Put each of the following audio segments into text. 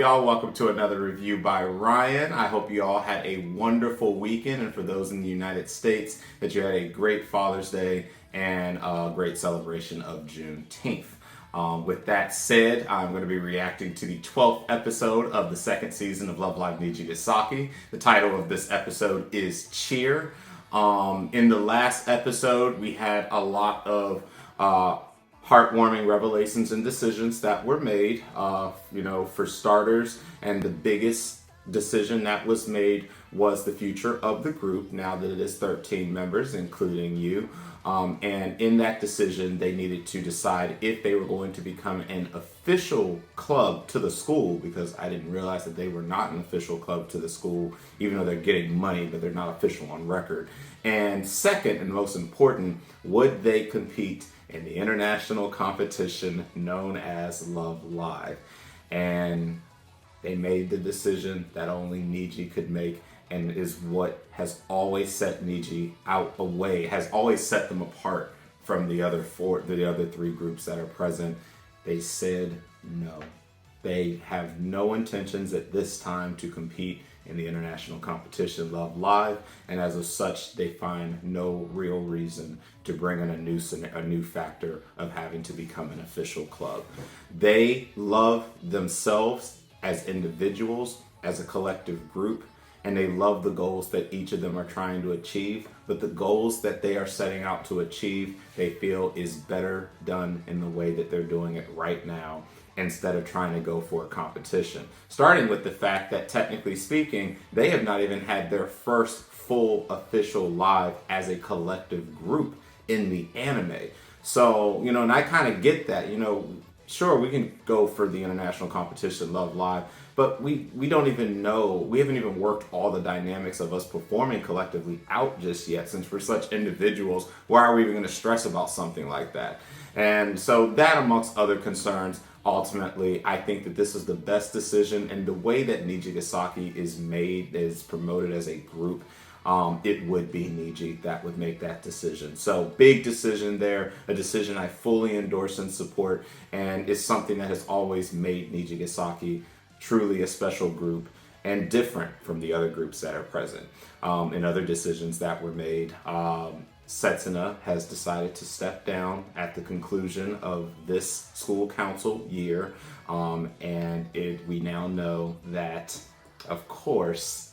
y'all? Welcome to another review by Ryan. I hope you all had a wonderful weekend, and for those in the United States, that you had a great Father's Day and a great celebration of Juneteenth. With that said, I'm going to be reacting to the 12th episode of the second season of Love Live Nijigasaki. The title of this episode is Cheer. In the last episode, we had a lot of heartwarming revelations and decisions that were made, for starters. And the biggest decision that was made was the future of the group, now that it is 13 members, including you. And in that decision, they needed to decide if they were going to become an official club to the school, because I didn't realize that they were not an official club to the school, even though they're getting money, but they're not official on record. And second, and most important, would they compete in the international competition known as Love Live? And they made the decision that only Niji could make, and is what has always set Niji has always set them apart from the other three groups that are present. They said no. They have no intentions at this time to compete in the international competition Love Live, and as of such, they find no real reason to bring in a new factor of having to become an official club. They love themselves as individuals, as a collective group, and they love the goals that each of them are trying to achieve, but the goals that they are setting out to achieve, they feel is better done in the way that they're doing it right now, instead of trying to go for a competition. Starting with the fact that, technically speaking, they have not even had their first full official live as a collective group in the anime. So, and I kind of get that, sure, we can go for the international competition Love Live, but we don't even know, we haven't even worked all the dynamics of us performing collectively out just yet. Since we're such individuals, why are we even going to stress about something like that? And so that, amongst other concerns, ultimately, I think that this is the best decision, and the way that Nijigasaki is promoted as a group, it would be Niji that would make that decision. So big decision there, a decision I fully endorse and support, and it's something that has always made Nijigasaki truly a special group and different from the other groups that are present. In other decisions that were made, Setsuna has decided to step down at the conclusion of this school council year, and we now know that, of course,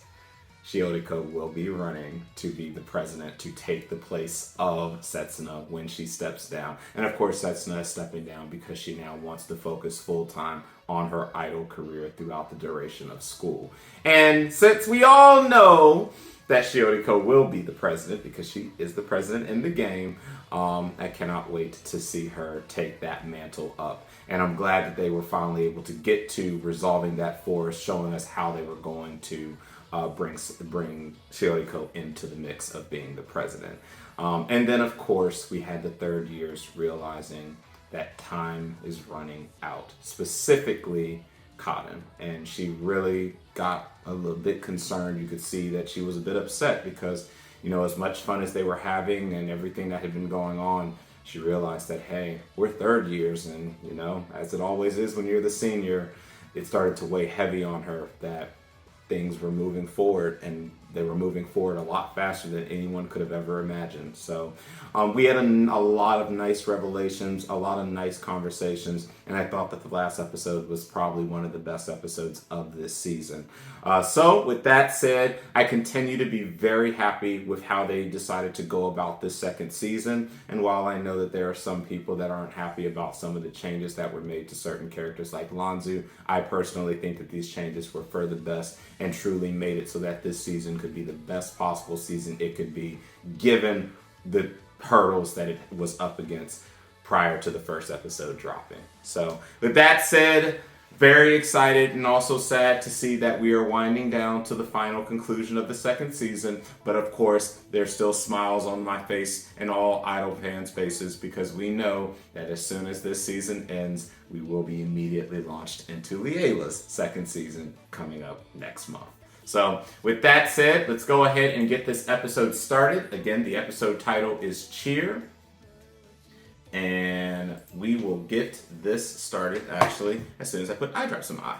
Shioriko will be running to be the president, to take the place of Setsuna when she steps down. And of course, Setsuna is stepping down because she now wants to focus full-time on her idol career throughout the duration of school. And since we all know that Shioriko will be the president, because she is the president in the game, I cannot wait to see her take that mantle up. And I'm glad that they were finally able to get to resolving that for us, showing us how they were going to bring Shioriko into the mix of being the president. And then, of course, we had the third years realizing that time is running out, specifically Cotton. And she really got a little bit concerned. You could see that she was a bit upset because, as much fun as they were having and everything that had been going on, she realized that, hey, we're third years, and, as it always is when you're the senior, it started to weigh heavy on her that things were moving forward, and they were moving forward a lot faster than anyone could have ever imagined. So we had a lot of nice revelations, a lot of nice conversations, and I thought that the last episode was probably one of the best episodes of this season. So with that said, I continue to be very happy with how they decided to go about this second season. And while I know that there are some people that aren't happy about some of the changes that were made to certain characters like Lanzu, I personally think that these changes were for the best and truly made it so that this season could be the best possible season it could be, given the hurdles that it was up against prior to the first episode dropping. So with that said, very excited and also sad to see that we are winding down to the final conclusion of the second season. But of course, there's still smiles on my face and all Idol fans' faces, because we know that as soon as this season ends, we will be immediately launched into Liela's second season coming up next month. So with that said, let's go ahead and get this episode started. Again, the episode title is Cheer. And we will get this started, actually, as soon as I put eye drops in my eye.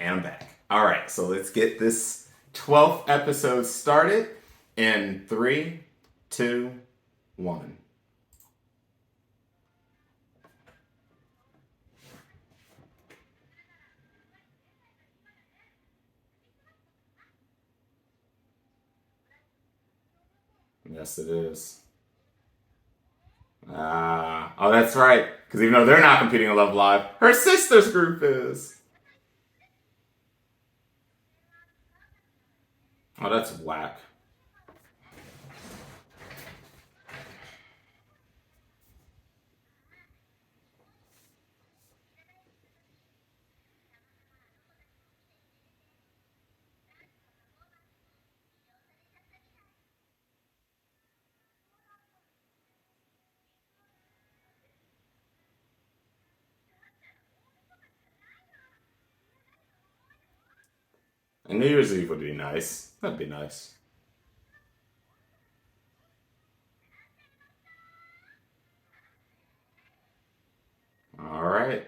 And I'm back. All right, so let's get this 12th episode started in 3, 2, 1. Yes, it is. Oh, that's right. Because even though they're not competing in Love Live, her sister's group is. Oh, that's whack. And New Year's Eve would be nice. That'd be nice. All right.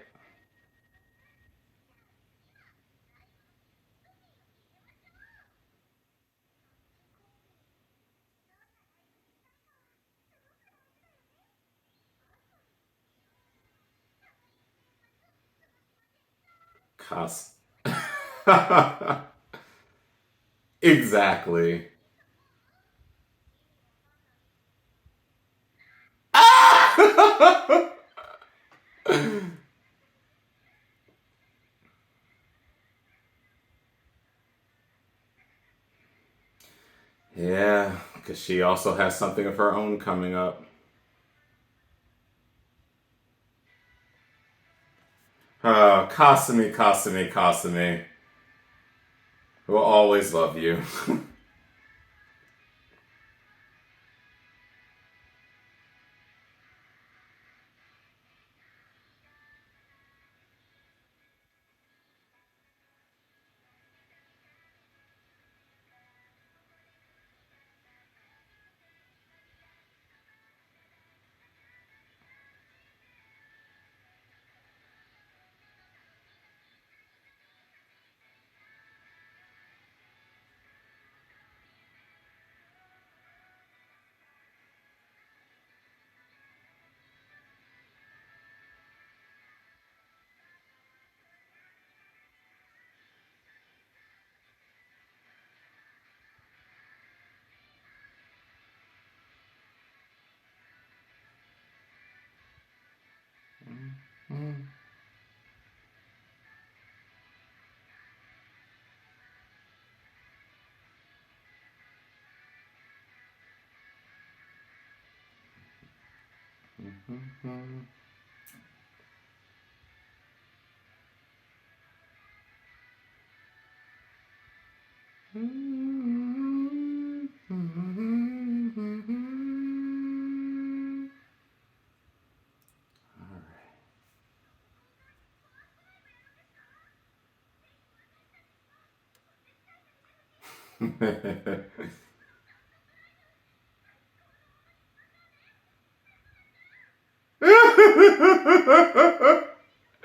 Cost. Exactly. Yeah, because she also has something of her own coming up. Oh, Kasumi, Kasumi, Kasumi. We'll always love you.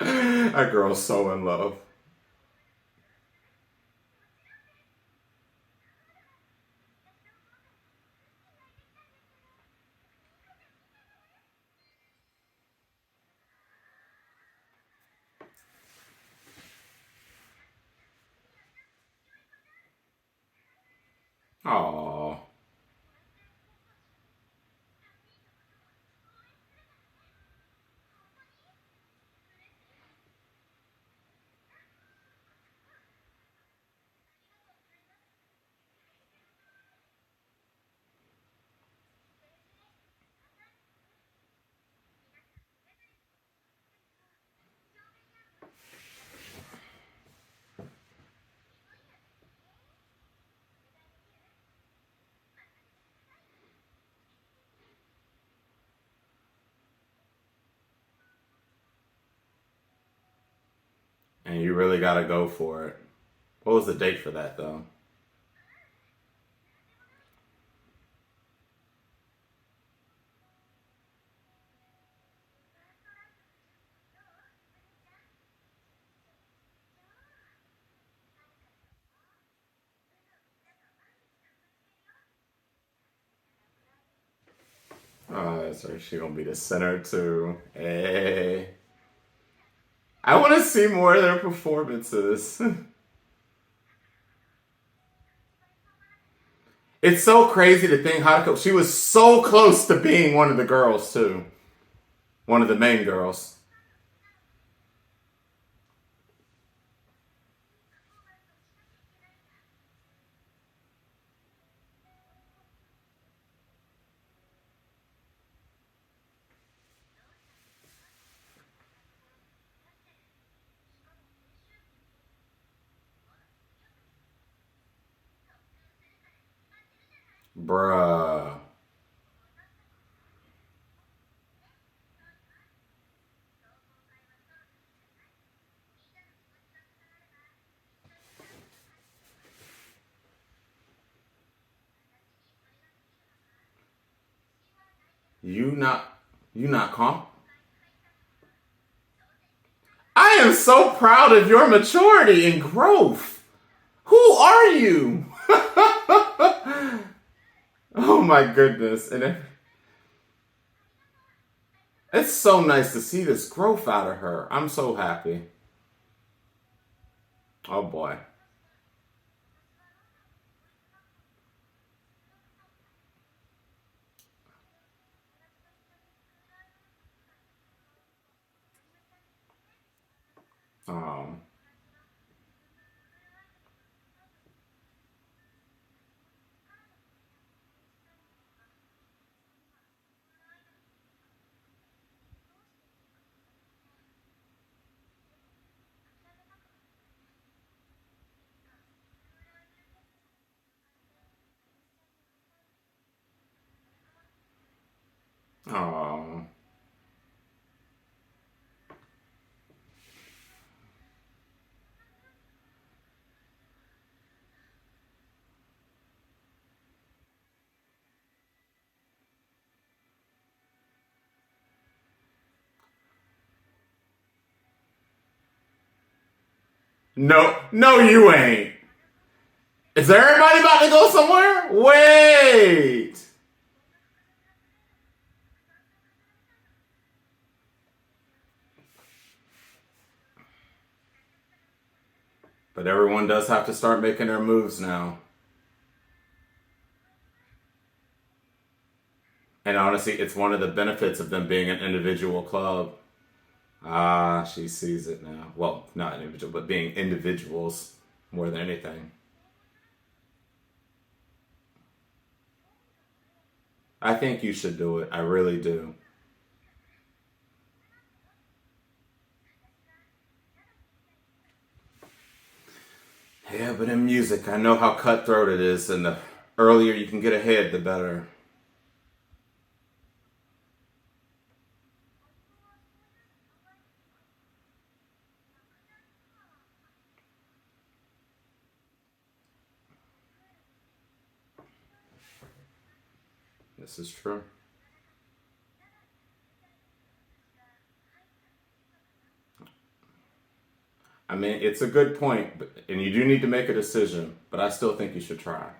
That girl's so in love. Aww. And you really gotta go for it. What was the date for that, though? So she gonna be the center too. Hey. I want to see more of their performances. It's so crazy to think Haruko, she was so close to being one of the girls too. One of the main girls. Bruh. You not you not calm? I am so proud of your maturity and growth. Who are you? Oh my goodness. It's so nice to see this growth out of her. I'm so happy. Oh boy. Um, oh, no, no, you ain't. Is everybody about to go somewhere? Wait. But everyone does have to start making their moves now. And honestly, it's one of the benefits of them being an individual club. Ah, she sees it now. Well, not individual, but being individuals more than anything. I think you should do it. I really do. Yeah, but in music, I know how cutthroat it is, and the earlier you can get ahead, the better. This is true. I mean, it's a good point, and you do need to make a decision, but I still think you should try.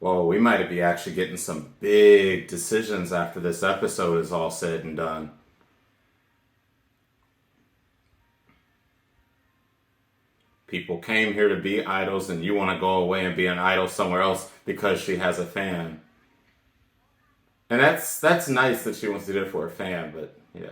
Well, we might be actually getting some big decisions after this episode is all said and done. People came here to be idols, and you want to go away and be an idol somewhere else because she has a fan. And that's nice that she wants to do it for a fan, but yeah.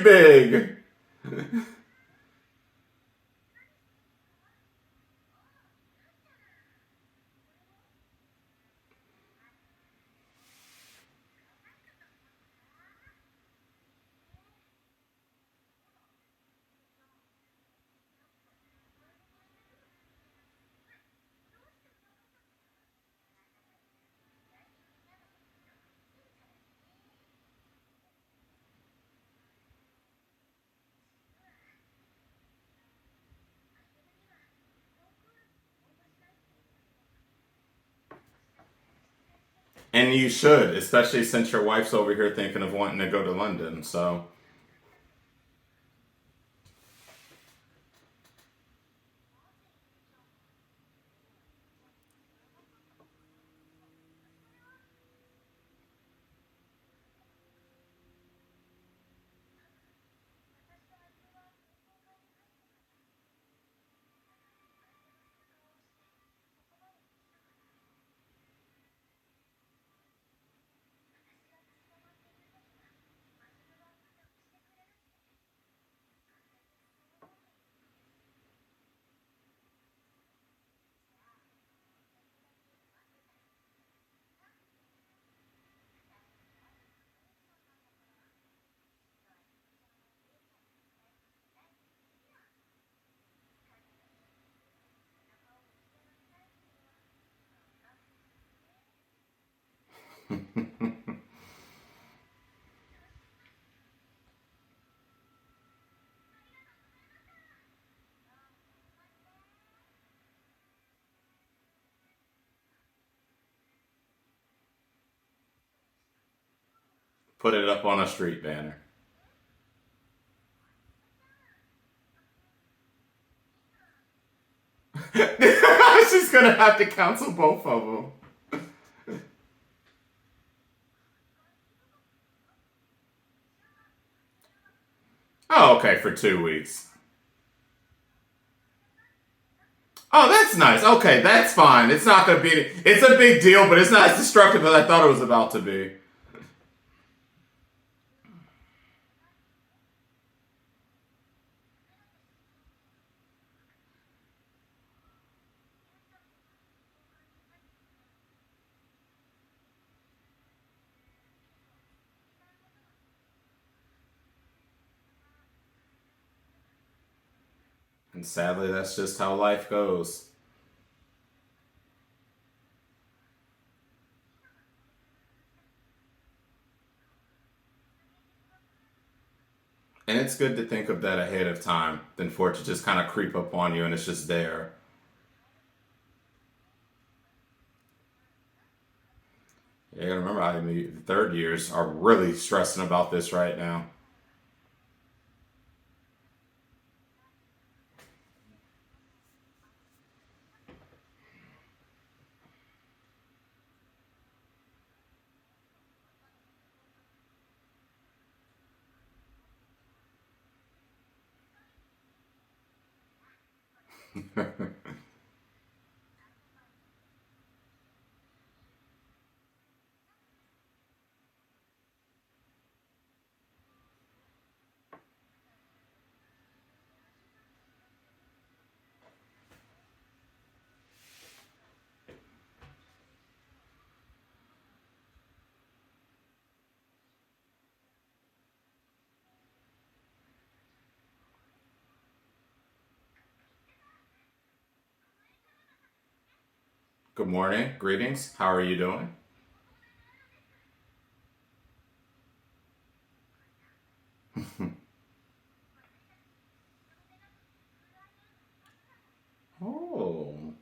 big. And you should, especially since your wife's over here thinking of wanting to go to London. So, put it up on a street banner. She's gonna have to cancel both of them. Oh, okay, for 2 weeks. Oh, that's nice. Okay, that's fine. It's not gonna be. It's a big deal, but it's not as destructive as I thought it was about to be. And sadly, that's just how life goes. And it's good to think of that ahead of time than for it to just kind of creep up on you and it's just there. Yeah, you gotta remember, I mean, the third years are really stressing about this right now. Good morning, greetings. How are you doing? Oh,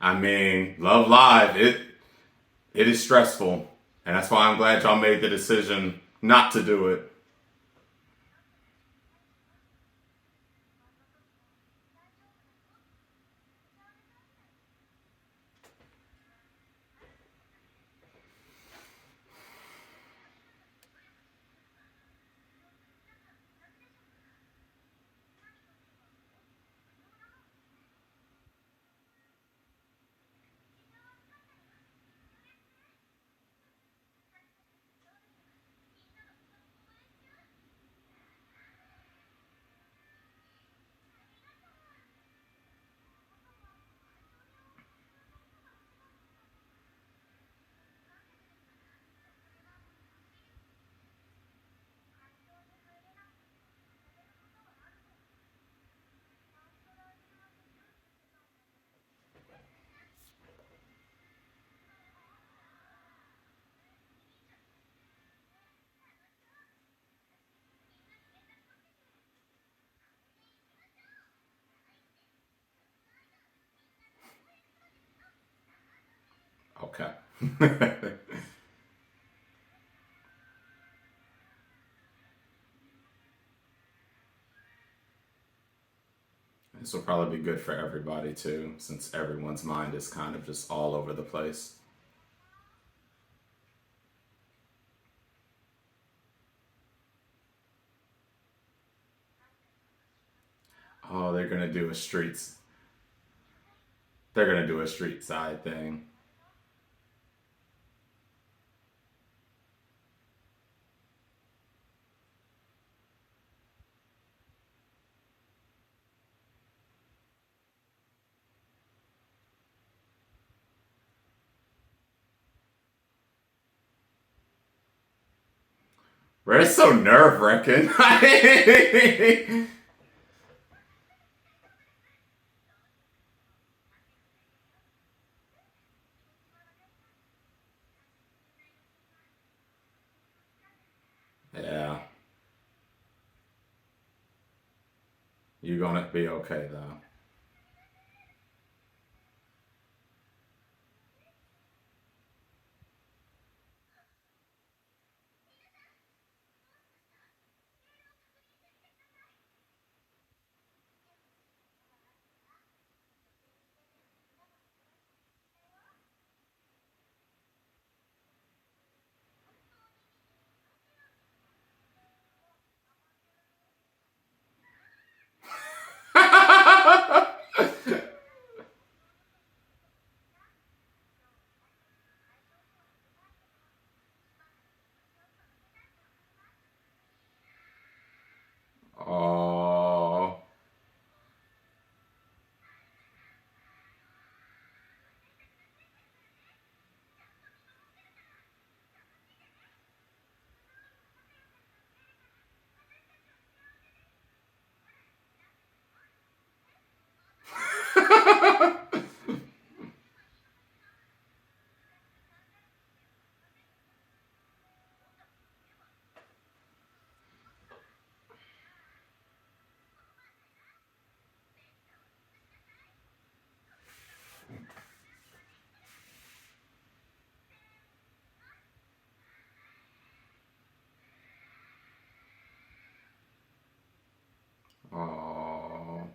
I mean, Love Live, it is stressful. And that's why I'm glad y'all made the decision not to do it. Okay. This will probably be good for everybody too, since everyone's mind is kind of just all over the place. Oh, they're gonna do a streets. They're gonna do a street side thing. Bro, it's so nerve wracking. Yeah, you're gonna be okay though. Oh, oh,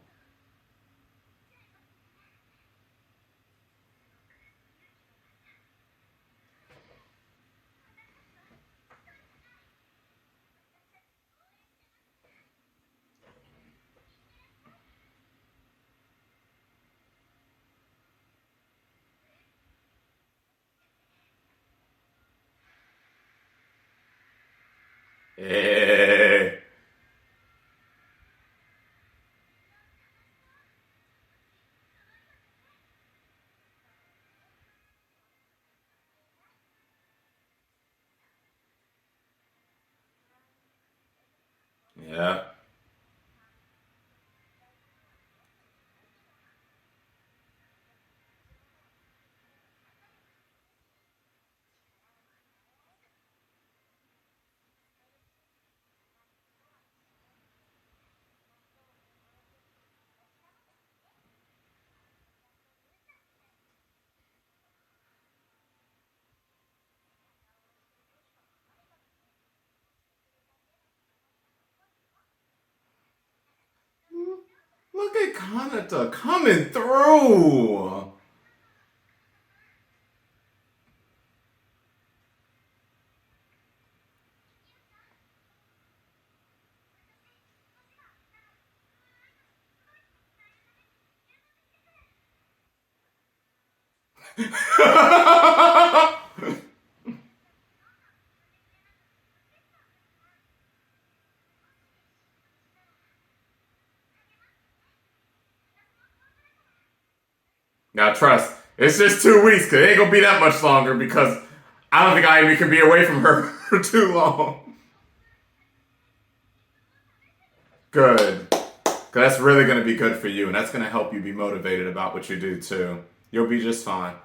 eh, yeah. Look at Kanata coming through. Now trust, it's just 2 weeks because it ain't gonna be that much longer because I don't think Ivy can be away from her for too long. Good. Because that's really gonna be good for you and that's gonna help you be motivated about what you do too. You'll be just fine.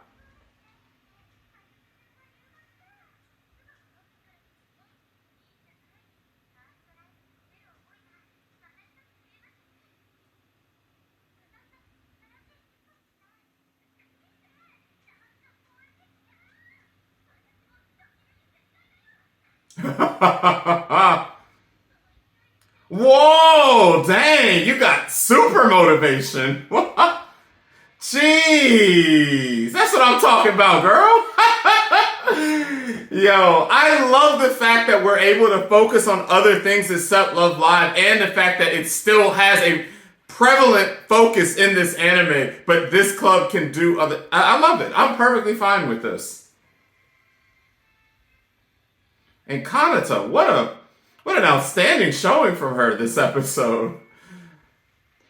Whoa, dang, you got super motivation. Jeez, that's what I'm talking about, girl. Yo, I love the fact that we're able to focus on other things except Love Live and the fact that it still has a prevalent focus in this anime, but this club can do other. I love it. I'm perfectly fine with this. And Kanata, what an outstanding showing from her this episode.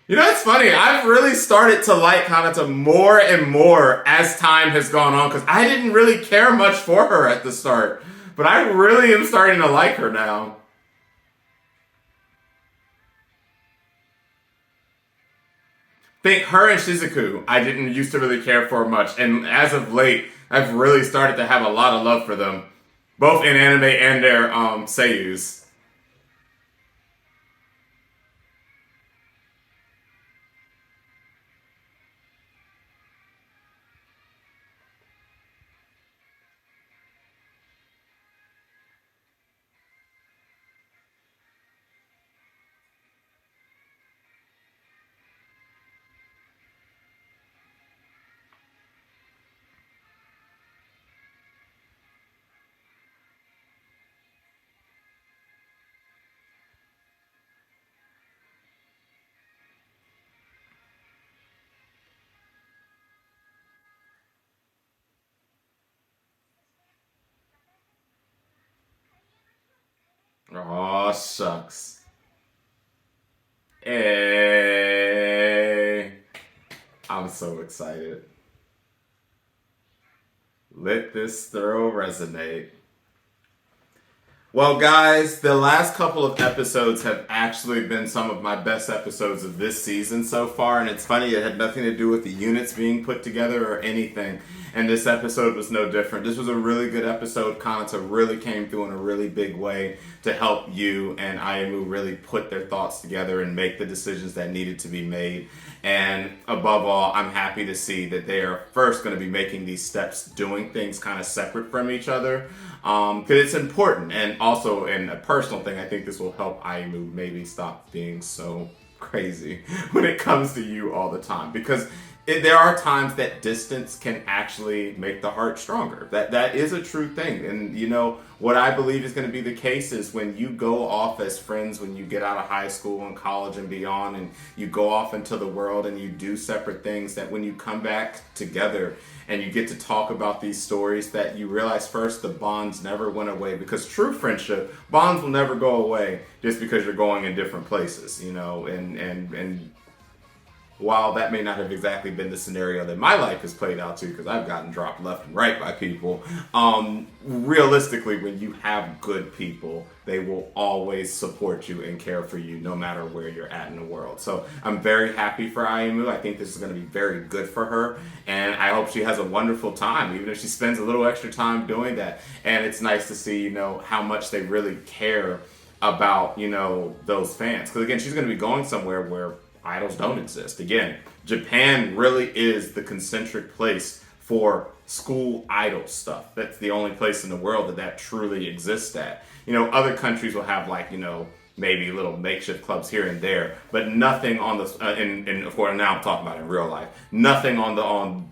You know, it's funny. I've really started to like Kanata more and more as time has gone on because I didn't really care much for her at the start. But I really am starting to like her now. Think her and Shizuku, I didn't used to really care for much. And as of late, I've really started to have a lot of love for them. Both in anime and their seiyus. Aw, shucks. Hey. I'm so excited. Let this throw resonate. Well, guys, the last couple of episodes have actually been some of my best episodes of this season so far, and it's funny, it had nothing to do with the units being put together or anything, and this episode was no different. This was a really good episode. Kanata really came through in a really big way to help you and Ayemu really put their thoughts together and make the decisions that needed to be made. And above all, I'm happy to see that they are first going to be making these steps, doing things kind of separate from each other, because it's important. And also, in a personal thing, I think this will help Ayemu maybe stop being so crazy when it comes to you all the time. Because there are times that distance can actually make the heart stronger. That is a true thing. And you know, what I believe is going to be the case is when you go off as friends, when you get out of high school and college and beyond, and you go off into the world and you do separate things, that when you come back together and you get to talk about these stories, that you realize first the bonds never went away. Because true friendship, bonds will never go away just because you're going in different places, you know, and while that may not have exactly been the scenario that my life has played out to, because I've gotten dropped left and right by people, realistically, when you have good people, they will always support you and care for you no matter where you're at in the world. So I'm very happy for Ayemu. I think this is going to be very good for her, and I hope she has a wonderful time, even if she spends a little extra time doing that. And it's nice to see, you know, how much they really care about, you know, those fans. Because again, she's going to be going somewhere where idols don't exist. Again, Japan really is the concentric place for school idol stuff. That's the only place in the world that truly exists at. You know, other countries will have like, you know, maybe little makeshift clubs here and there, but nothing on the, and of course now I'm talking about in real life, nothing on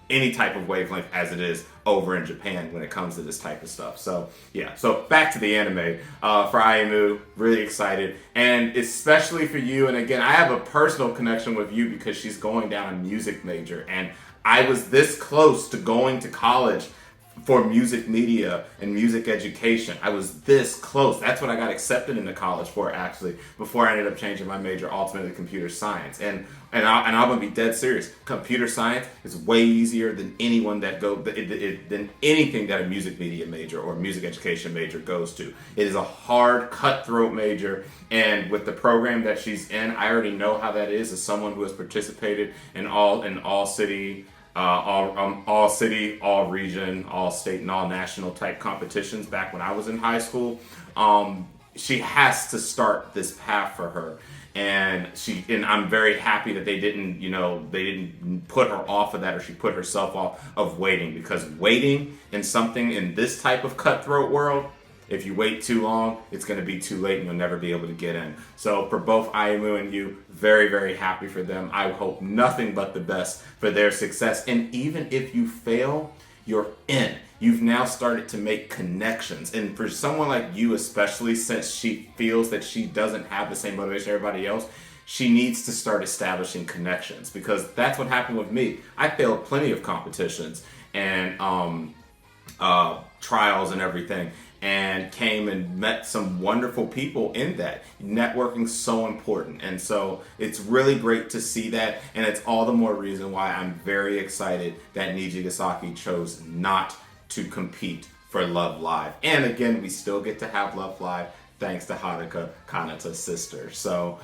any type of wavelength as it is over in Japan when it comes to this type of stuff. So yeah, so back to the anime. For Ayumu, really excited, and especially for you. And again, I have a personal connection with you because she's going down a music major, and I was this close to going to college for music media and music education. I was this close. That's what I got accepted into college for, actually, before I ended up changing my major ultimately to computer science. And I'm gonna be dead serious. Computer science is way easier than anyone than anything that a music media major or music education major goes to. It is a hard, cutthroat major, and with the program that she's in, I already know how that is as someone who has participated in all city, all region, all state, and all national type competitions back when I was in high school. She has to start this path for her, and I'm very happy that they didn't put her off of that, or she put herself off of waiting, because waiting in something in this type of cutthroat world, if you wait too long, it's going to be too late and you'll never be able to get in. So for both Ayumu and you, very, very happy for them. I hope nothing but the best for their success. And even if you fail, you're in. You've now started to make connections. And for someone like you, especially since she feels that she doesn't have the same motivation as everybody else, she needs to start establishing connections, because that's what happened with me. I failed plenty of competitions and trials and everything, and came and met some wonderful people in that. Networking's so important, and so it's really great to see that, and it's all the more reason why I'm very excited that Nijigasaki chose not to compete for Love Live. And again, we still get to have Love Live thanks to Haruka Kanata's sister. So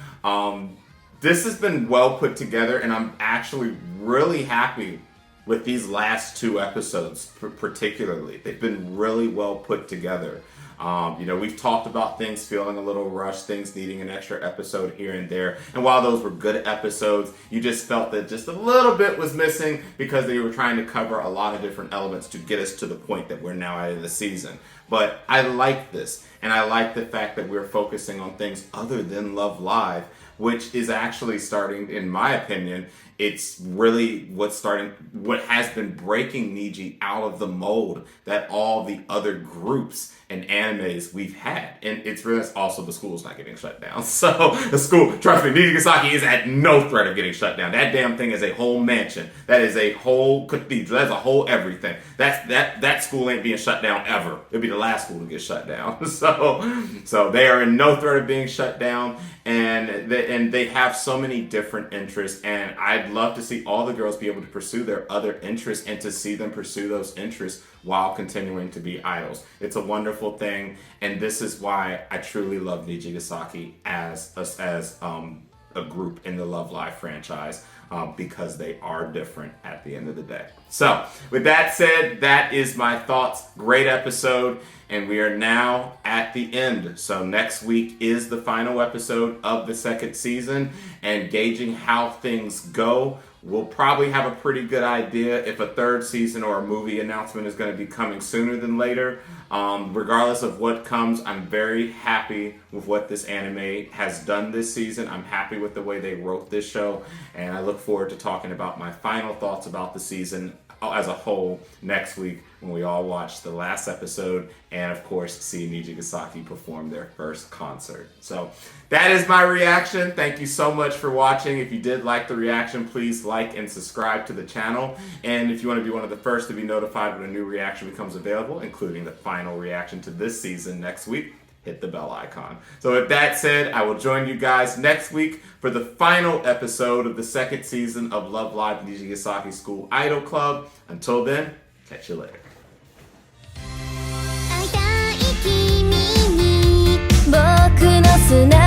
this has been well put together, and I'm actually really happy with these last two episodes particularly. They've been really well put together. We've talked about things feeling a little rushed, things needing an extra episode here and there. And while those were good episodes, you just felt that just a little bit was missing because they were trying to cover a lot of different elements to get us to the point that we're now at in the season. But I like this, and I like the fact that we're focusing on things other than Love Live, which is actually starting, in my opinion, it's really what has been breaking Niji out of the mold that all the other groups and animes we've had. And it's really also the school's not getting shut down. So the school, trust me, Nijigasaki is at no threat of getting shut down. That damn thing is a whole mansion. That is a whole cathedral. That's a whole everything. That school ain't being shut down ever. It'll be the last school to get shut down. So they are in no threat of being shut down, and they have so many different interests, and I'd love to see all the girls be able to pursue their other interests and to see them pursue those interests while continuing to be idols. It's a wonderful thing, and this is why I truly love Nijigasaki as a group in the Love Live franchise, because they are different at the end of the day. So with that said, that is my thoughts. Great episode, and we are now at the end. So next week is the final episode of the second season, and gauging how things go, we'll probably have a pretty good idea if a third season or a movie announcement is going to be coming sooner than later. Regardless of what comes, I'm very happy with what this anime has done this season. I'm happy with the way they wrote this show, and I look forward to talking about my final thoughts about the season as a whole next week when we all watch the last episode and, of course, see Nijigasaki perform their first concert. So that is my reaction. Thank you so much for watching. If you did like the reaction, please like and subscribe to the channel. And if you want to be one of the first to be notified when a new reaction becomes available, including the final reaction to this season next week, hit the bell icon. So with that said, I will join you guys next week for the final episode of the second season of Love Live Nijigasaki School Idol Club. Until then, catch you later. 僕の砂